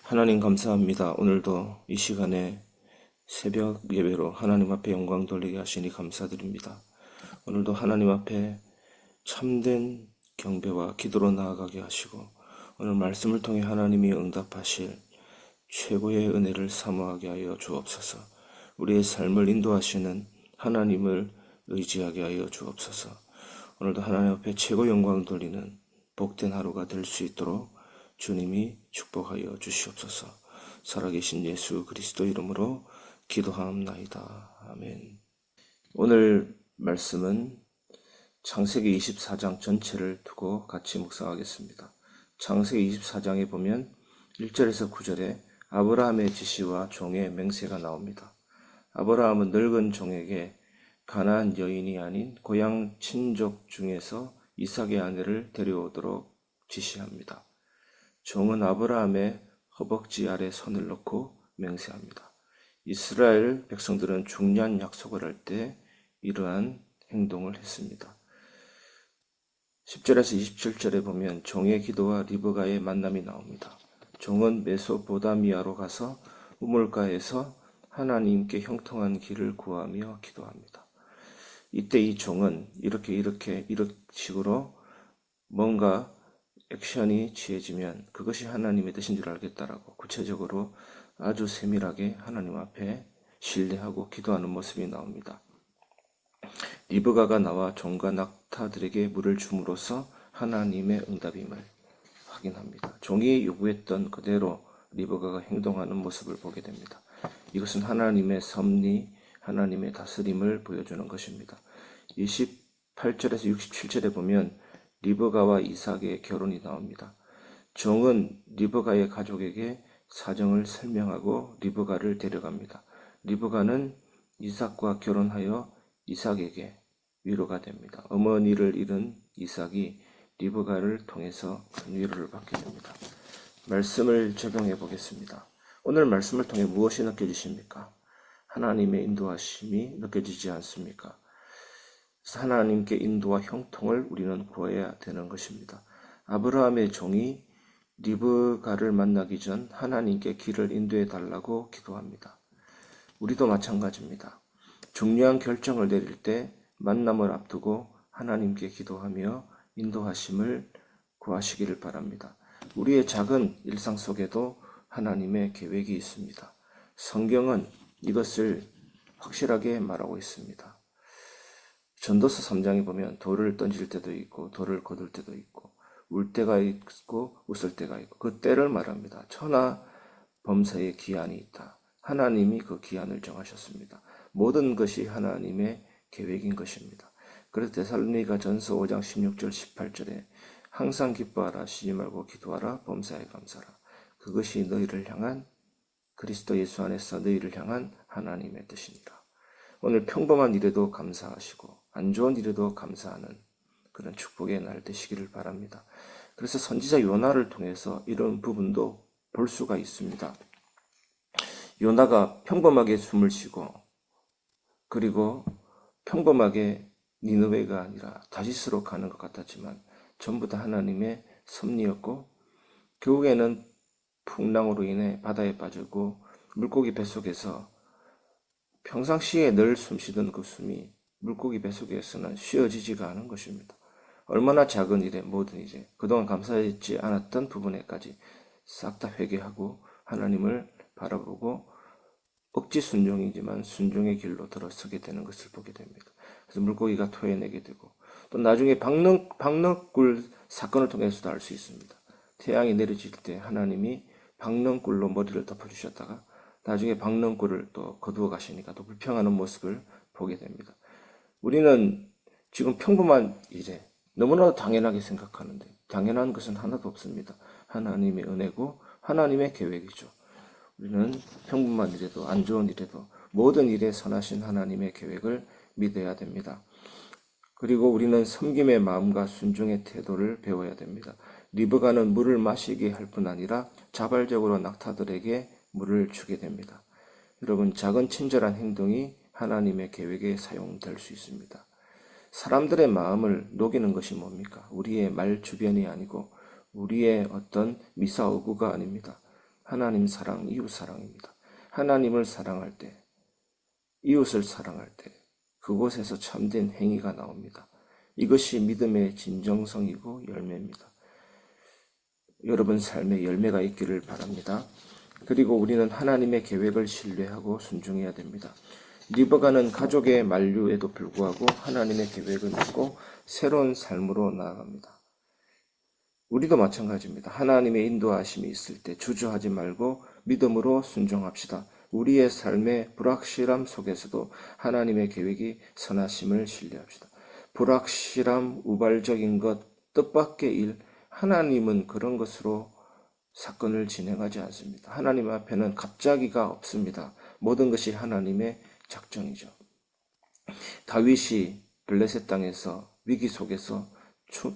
하나님 감사합니다. 오늘도 이 시간에 새벽 예배로 하나님 앞에 영광 돌리게 하시니 감사드립니다. 오늘도 하나님 앞에 참된 경배와 기도로 나아가게 하시고 오늘 말씀을 통해 하나님이 응답하실 최고의 은혜를 사모하게 하여 주옵소서. 우리의 삶을 인도하시는 하나님을 의지하게 하여 주옵소서. 오늘도 하나님 앞에 최고 영광 돌리는 복된 하루가 될 수 있도록 주님이 축복하여 주시옵소서. 살아계신 예수 그리스도 이름으로 기도하옵나이다. 아멘. 오늘 말씀은 창세기 24장 전체를 두고 같이 묵상하겠습니다. 창세기 24장에 보면 1절에서 9절에 아브라함의 지시와 종의 맹세가 나옵니다. 아브라함은 늙은 종에게 가나안 여인이 아닌 고향 친족 중에서 이삭의 아내를 데려오도록 지시합니다. 종은 아브라함의 허벅지 아래 손을 넣고 맹세합니다. 이스라엘 백성들은 중요한 약속을 할 때 이러한 행동을 했습니다. 10절에서 27절에 보면 종의 기도와 리브가의 만남이 나옵니다. 종은 메소포다미아로 가서 우물가에서 하나님께 형통한 길을 구하며 기도합니다. 이때 이 종은 이렇게 식으로 뭔가 액션이 취해지면 그것이 하나님의 뜻인 줄 알겠다라고 구체적으로 아주 세밀하게 하나님 앞에 신뢰하고 기도하는 모습이 나옵니다. 리브가가 나와 종과 낙타들에게 물을 줌으로써 하나님의 응답임을 확인합니다. 종이 요구했던 그대로 리브가가 행동하는 모습을 보게 됩니다. 이것은 하나님의 섭리, 하나님의 다스림을 보여주는 것입니다. 28절에서 67절에 보면 리브가와 이삭의 결혼이 나옵니다. 종은 리브가의 가족에게 사정을 설명하고 리브가를 데려갑니다. 리브가는 이삭과 결혼하여 이삭에게 위로가 됩니다. 어머니를 잃은 이삭이 리브가를 통해서 큰 위로를 받게 됩니다. 말씀을 적용해 보겠습니다. 오늘 말씀을 통해 무엇이 느껴지십니까? 하나님의 인도하심이 느껴지지 않습니까? 하나님께 인도와 형통을 우리는 구해야 되는 것입니다. 아브라함의 종이 리브가를 만나기 전 하나님께 길을 인도해 달라고 기도합니다. 우리도 마찬가지입니다. 중요한 결정을 내릴 때 만남을 앞두고 하나님께 기도하며 인도하심을 구하시기를 바랍니다. 우리의 작은 일상 속에도 하나님의 계획이 있습니다. 성경은 이것을 확실하게 말하고 있습니다. 전도서 3장에 보면 돌을 던질 때도 있고 돌을 거둘 때도 있고 울 때가 있고 웃을 때가 있고 그 때를 말합니다. 천하 범사에 기한이 있다. 하나님이 그 기한을 정하셨습니다. 모든 것이 하나님의 계획인 것입니다. 그래서 데살로니가 전서 5장 16절 18절에 항상 기뻐하라, 쉬지 말고 기도하라, 범사에 감사하라. 그것이 너희를 향한 그리스도 예수 안에서 너희를 향한 하나님의 뜻이니라. 오늘 평범한 일에도 감사하시고 안 좋은 일에도 감사하는 그런 축복의 날 되시기를 바랍니다. 그래서 선지자 요나를 통해서 이런 부분도 볼 수가 있습니다. 요나가 평범하게 숨을 쉬고 그리고 평범하게 니느웨가 아니라 다시스로 가는 것 같았지만 전부 다 하나님의 섭리였고 결국에는 풍랑으로 인해 바다에 빠지고 물고기 뱃속에서 평상시에 늘 숨쉬던 그 숨이 물고기 뱃속에서는 쉬어지지가 않은 것입니다. 얼마나 작은 일에 모든 일에 그동안 감사했지 않았던 부분에까지 싹 다 회개하고 하나님을 바라보고 억지 순종이지만 순종의 길로 들어서게 되는 것을 보게 됩니다. 그래서 물고기가 토해내게 되고 또 나중에 박넝굴 사건을 통해서도 알 수 있습니다. 태양이 내려질 때 하나님이 박넝굴로 머리를 덮어주셨다가 나중에 박넝굴을 또 거두어 가시니까 또 불평하는 모습을 보게 됩니다. 우리는 지금 평범한 일에 너무나 당연하게 생각하는데 당연한 것은 하나도 없습니다. 하나님의 은혜고 하나님의 계획이죠. 우리는 평범한 일에도 안 좋은 일에도 모든 일에 선하신 하나님의 계획을 믿어야 됩니다. 그리고 우리는 섬김의 마음과 순종의 태도를 배워야 됩니다. 리브가는 물을 마시게 할 뿐 아니라 자발적으로 낙타들에게 물을 주게 됩니다. 여러분, 작은 친절한 행동이 하나님의 계획에 사용될 수 있습니다. 사람들의 마음을 녹이는 것이 뭡니까? 우리의 말 주변이 아니고 우리의 어떤 미사오구가 아닙니다. 하나님 사랑, 이웃 사랑입니다. 하나님을 사랑할 때, 이웃을 사랑할 때 그곳에서 참된 행위가 나옵니다. 이것이 믿음의 진정성이고 열매입니다. 여러분 삶에 열매가 있기를 바랍니다. 그리고 우리는 하나님의 계획을 신뢰하고 순종해야 됩니다. 리브가는 가족의 만류에도 불구하고 하나님의 계획을 믿고 새로운 삶으로 나아갑니다. 우리도 마찬가지입니다. 하나님의 인도하심이 있을 때 주저하지 말고 믿음으로 순종합시다. 우리의 삶의 불확실함 속에서도 하나님의 계획이 선하심을 신뢰합시다. 불확실함, 우발적인 것, 뜻밖의 일, 하나님은 그런 것으로 사건을 진행하지 않습니다. 하나님 앞에는 갑자기가 없습니다. 모든 것이 하나님의 작정이죠. 다윗이 블레셋 땅에서 위기 속에서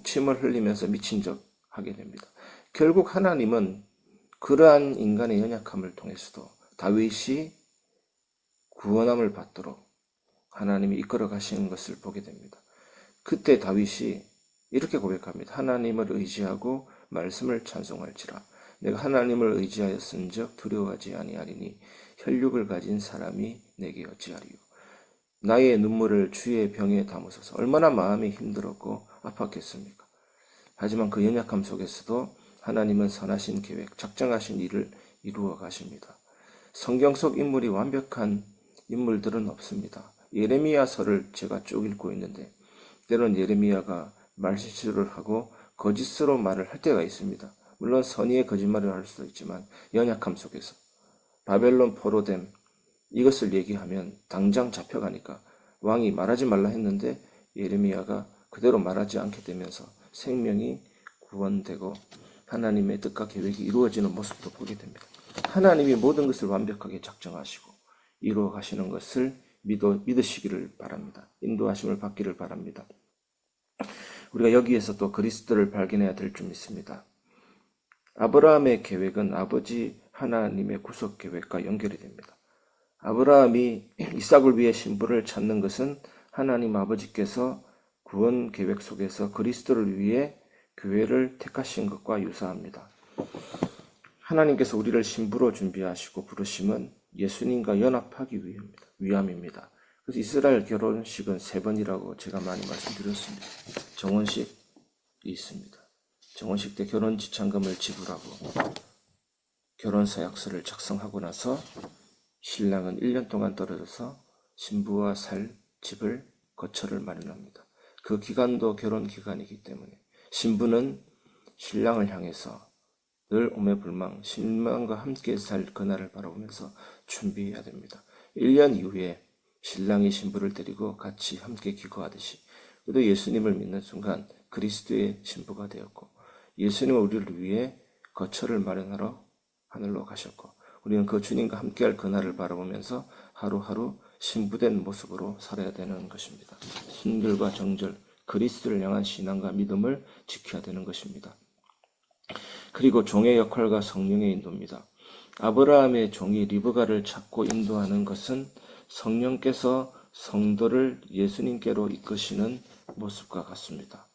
침을 흘리면서 미친 적 하게 됩니다. 결국 하나님은 그러한 인간의 연약함을 통해서도 다윗이 구원함을 받도록 하나님이 이끌어 가시는 것을 보게 됩니다. 그때 다윗이 이렇게 고백합니다. 하나님을 의지하고 말씀을 찬송할지라. 내가 하나님을 의지하였은즉 두려워하지 아니하리니 혈육을 가진 사람이 내게 어찌하리요. 나의 눈물을 주의 병에 담으소서. 얼마나 마음이 힘들었고 아팠겠습니까? 하지만 그 연약함 속에서도 하나님은 선하신 계획, 작정하신 일을 이루어 가십니다. 성경 속 인물이 완벽한 인물들은 없습니다. 예레미야서를 제가 쭉 읽고 있는데 때론 예레미야가 말실수를 하고 거짓으로 말을 할 때가 있습니다. 물론 선의의 거짓말을 할 수도 있지만 연약함 속에서 바벨론 포로됨 이것을 얘기하면 당장 잡혀가니까 왕이 말하지 말라 했는데 예레미야가 그대로 말하지 않게 되면서 생명이 구원되고 하나님의 뜻과 계획이 이루어지는 모습도 보게 됩니다. 하나님이 모든 것을 완벽하게 작정하시고 이루어 가시는 것을 믿으시기를 바랍니다. 인도하심을 받기를 바랍니다. 우리가 여기에서 또 그리스도를 발견해야 될 줄 믿습니다. 아브라함의 계획은 아버지 하나님의 구속 계획과 연결이 됩니다. 아브라함이 이삭을 위해 신부를 찾는 것은 하나님 아버지께서 구원 계획 속에서 그리스도를 위해 교회를 택하신 것과 유사합니다. 하나님께서 우리를 신부로 준비하시고 부르심은 예수님과 연합하기 위함입니다. 그래서 이스라엘 결혼식은 3번이라고 제가 많이 말씀드렸습니다. 정혼식이 있습니다. 정혼식 때 결혼 지참금을 지불하고 결혼 서약서를 작성하고 나서 신랑은 1년 동안 떨어져서 신부와 살 집을 거처를 마련합니다. 그 기간도 결혼 기간이기 때문에 신부는 신랑을 향해서 늘 오매불망 신랑과 함께 살 그날을 바라보면서 준비해야 됩니다. 1년 이후에 신랑이 신부를 데리고 같이 함께 기거하듯이 우리도 예수님을 믿는 순간 그리스도의 신부가 되었고 예수님은 우리를 위해 거처를 마련하러 하늘로 가셨고 우리는 그 주님과 함께할 그날을 바라보면서 하루하루 신부된 모습으로 살아야 되는 것입니다. 순결과 정절, 그리스도를 향한 신앙과 믿음을 지켜야 되는 것입니다. 그리고 종의 역할과 성령의 인도입니다. 아브라함의 종이 리브가를 찾고 인도하는 것은 성령께서 성도를 예수님께로 이끄시는 모습과 같습니다.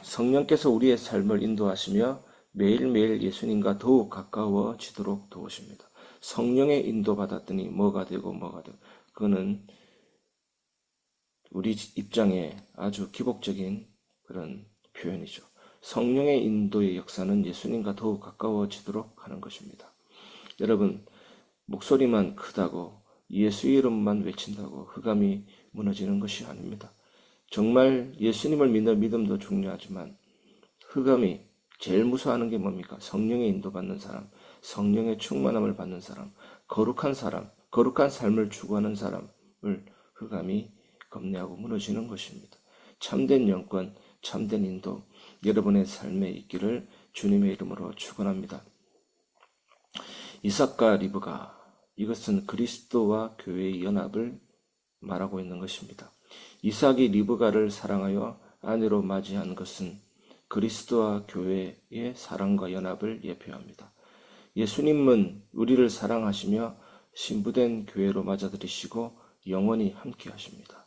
성령께서 우리의 삶을 인도하시며 매일매일 예수님과 더욱 가까워지도록 도우십니다. 성령의 인도받았더니 뭐가 되고 그거는 우리 입장에 아주 기복적인 그런 표현이죠. 성령의 인도의 역사는 예수님과 더욱 가까워지도록 하는 것입니다. 여러분, 목소리만 크다고 예수 이름만 외친다고 흑암이 무너지는 것이 아닙니다. 정말 예수님을 믿는 믿음도 중요하지만 흑암이 제일 무서워하는 게 뭡니까? 성령의 인도받는 사람, 성령의 충만함을 받는 사람, 거룩한 삶을 추구하는 사람을 흑암이 겁내하고 무너지는 것입니다. 참된 영권, 참된 인도, 여러분의 삶에 있기를 주님의 이름으로 축원합니다. 이삭과 리브가 이것은 그리스도와 교회의 연합을 말하고 있는 것입니다. 이삭이 리브가를 사랑하여 아내로 맞이한 것은 그리스도와 교회의 사랑과 연합을 예표합니다. 예수님은 우리를 사랑하시며 신부된 교회로 맞아들이시고 영원히 함께 하십니다.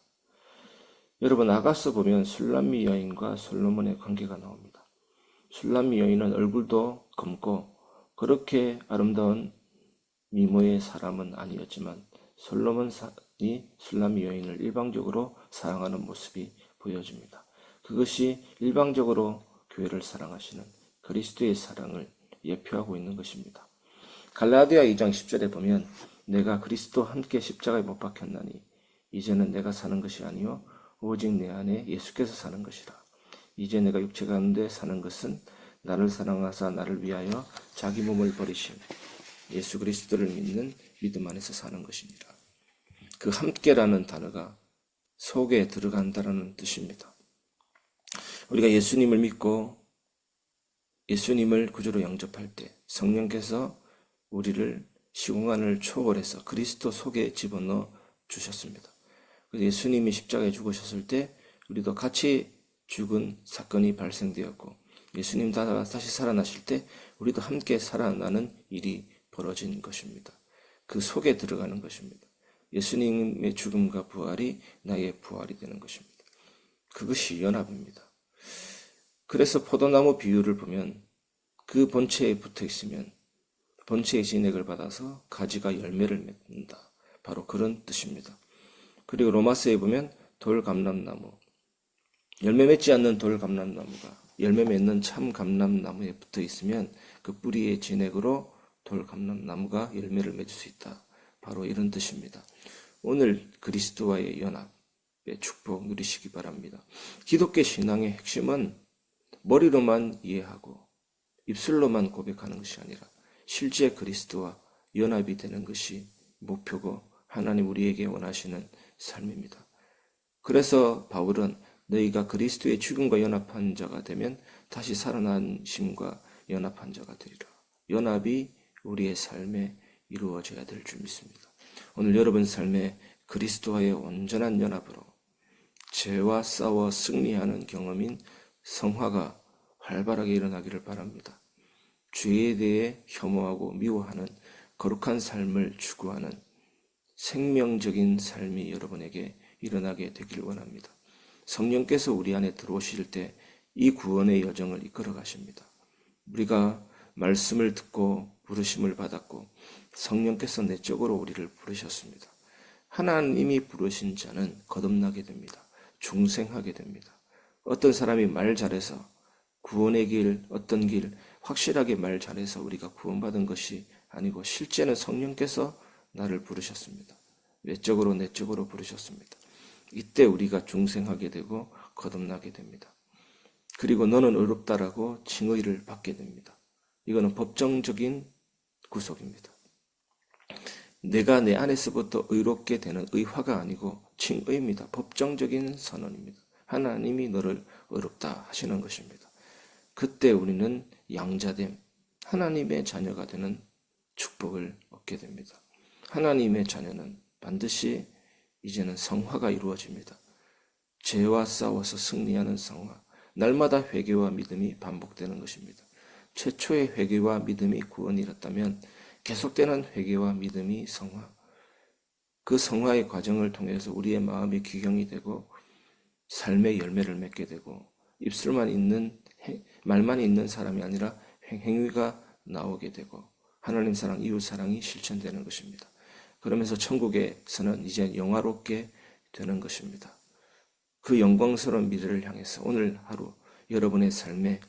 여러분, 아가서 보면 술람미 여인과 솔로몬의 관계가 나옵니다. 술람미 여인은 얼굴도 검고 그렇게 아름다운 미모의 사람은 아니었지만 솔로몬이 술람 여인을 일방적으로 사랑하는 모습이 보여집니다. 그것이 일방적으로 교회를 사랑하시는 그리스도의 사랑을 예표하고 있는 것입니다. 갈라디아 2장 10절에 보면 내가 그리스도와 함께 십자가에 못 박혔나니 이제는 내가 사는 것이 아니요 오직 내 안에 예수께서 사는 것이라. 이제 내가 육체 가운데 사는 것은 나를 사랑하사 나를 위하여 자기 몸을 버리신 예수 그리스도를 믿는 믿음 안에서 사는 것입니다. 그 함께라는 단어가 속에 들어간다라는 뜻입니다. 우리가 예수님을 믿고 예수님을 구주로 영접할 때 성령께서 우리를 시공간을 초월해서 그리스도 속에 집어넣어 주셨습니다. 그래서 예수님이 십자가에 죽으셨을 때 우리도 같이 죽은 사건이 발생되었고 예수님 다시 살아나실 때 우리도 함께 살아나는 일이 벌어진 것입니다. 그 속에 들어가는 것입니다. 예수님의 죽음과 부활이 나의 부활이 되는 것입니다. 그것이 연합입니다. 그래서 포도나무 비유를 보면 그 본체에 붙어 있으면 본체의 진액을 받아서 가지가 열매를 맺는다. 바로 그런 뜻입니다. 그리고 로마서에 보면 돌감람나무, 열매 맺지 않는 돌감람나무가 열매 맺는 참 감람나무에 붙어 있으면 그 뿌리의 진액으로 돌감람나무가 열매를 맺을 수 있다. 바로 이런 뜻입니다. 오늘 그리스도와의 연합의 축복 누리시기 바랍니다. 기독교 신앙의 핵심은 머리로만 이해하고 입술로만 고백하는 것이 아니라 실제 그리스도와 연합이 되는 것이 목표고 하나님 우리에게 원하시는 삶입니다. 그래서 바울은 너희가 그리스도의 죽음과 연합한 자가 되면 다시 살아나심과 연합한 자가 되리라. 연합이 우리의 삶에 이루어져야 될 줄 믿습니다. 오늘 여러분 삶에 그리스도와의 온전한 연합으로 죄와 싸워 승리하는 경험인 성화가 활발하게 일어나기를 바랍니다. 죄에 대해 혐오하고 미워하는 거룩한 삶을 추구하는 생명적인 삶이 여러분에게 일어나게 되길 원합니다. 성령께서 우리 안에 들어오실 때 이 구원의 여정을 이끌어 가십니다. 우리가 말씀을 듣고 부르심을 받았고 성령께서 내적으로 우리를 부르셨습니다. 하나님이 부르신 자는 거듭나게 됩니다. 중생하게 됩니다. 어떤 사람이 말 잘해서 구원의 길, 어떤 길 확실하게 말 잘해서 우리가 구원받은 것이 아니고 실제는 성령께서 나를 부르셨습니다. 외적으로 내적으로 부르셨습니다. 이때 우리가 중생하게 되고 거듭나게 됩니다. 그리고 너는 의롭다라고 칭의를 받게 됩니다. 이거는 법정적인 구속입니다. 내가 내 안에서부터 의롭게 되는 의화가 아니고 칭의입니다. 법정적인 선언입니다. 하나님이 너를 의롭다 하시는 것입니다. 그때 우리는 양자됨, 하나님의 자녀가 되는 축복을 얻게 됩니다. 하나님의 자녀는 반드시 이제는 성화가 이루어집니다. 죄와 싸워서 승리하는 성화, 날마다 회개와 믿음이 반복되는 것입니다. 최초의 회개와 믿음이 구원이었다면 계속되는 회개와 믿음이 성화, 그 성화의 과정을 통해서 우리의 마음이 귀경이 되고 삶의 열매를 맺게 되고 입술만 있는 말만 있는 사람이 아니라 행위가 나오게 되고 하나님 사랑, 이웃 사랑이 실천되는 것입니다. 그러면서 천국에서는 이제 영화롭게 되는 것입니다. 그 영광스러운 미래를 향해서 오늘 하루 여러분의 삶에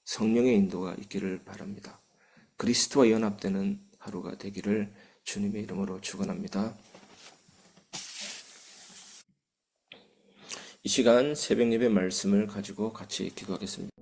성령의 인도가 있기를 바랍니다. 그리스도와 연합되는 하루가 되기를 주님의 이름으로 축원합니다. 이 시간 새벽 예배 말씀을 가지고 같이 기도하겠습니다.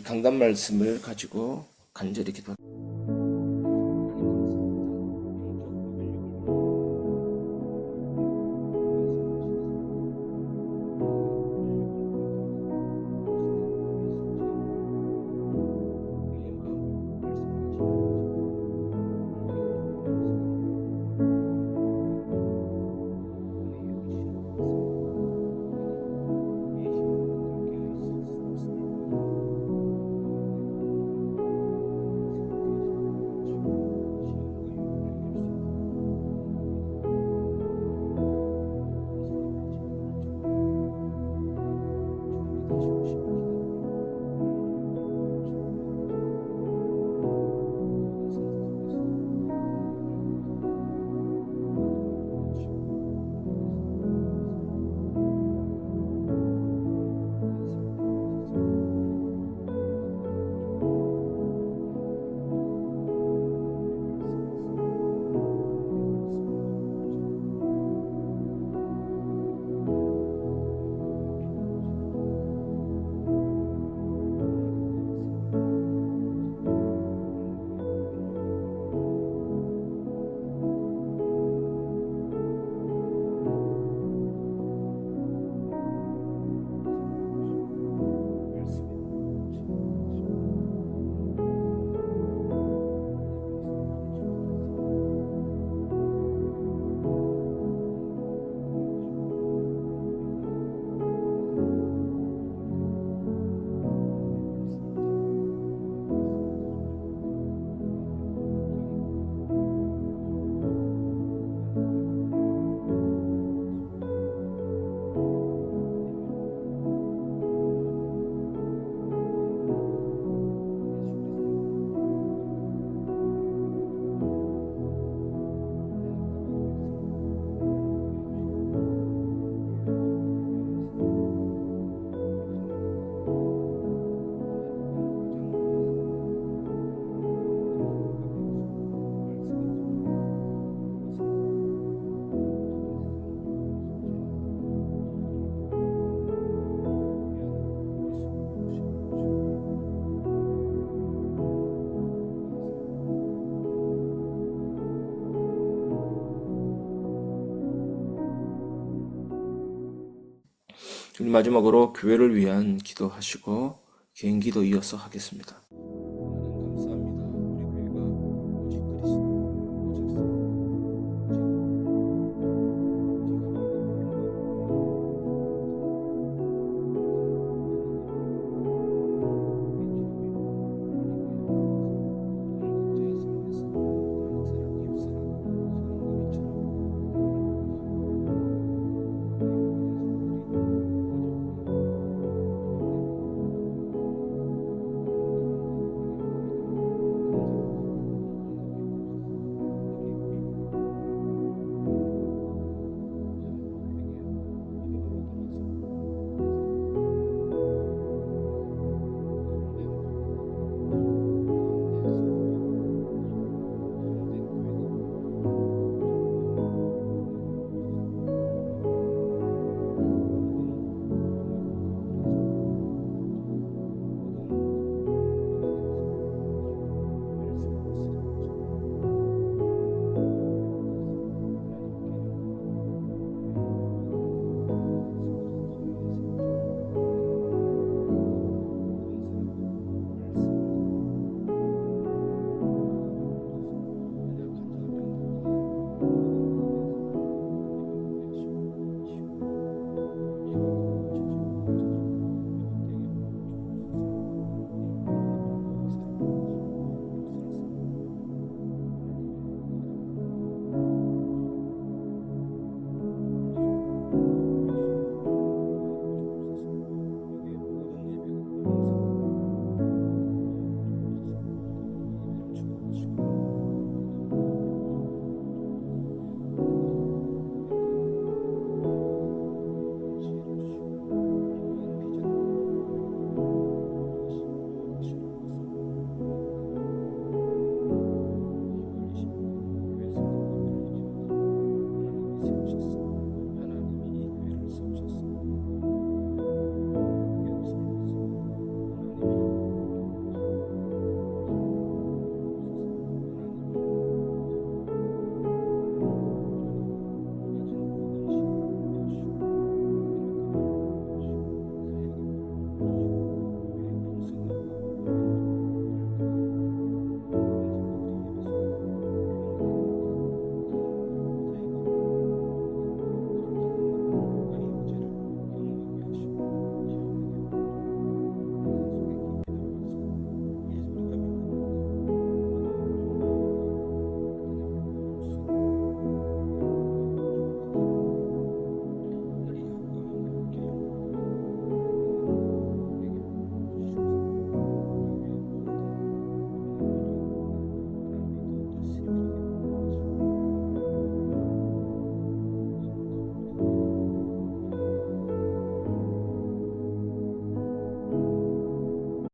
강단 말씀을 가지고 간절히 기도합니다. 마지막으로 교회를 위한 기도하시고 개인 기도 이어서 하겠습니다.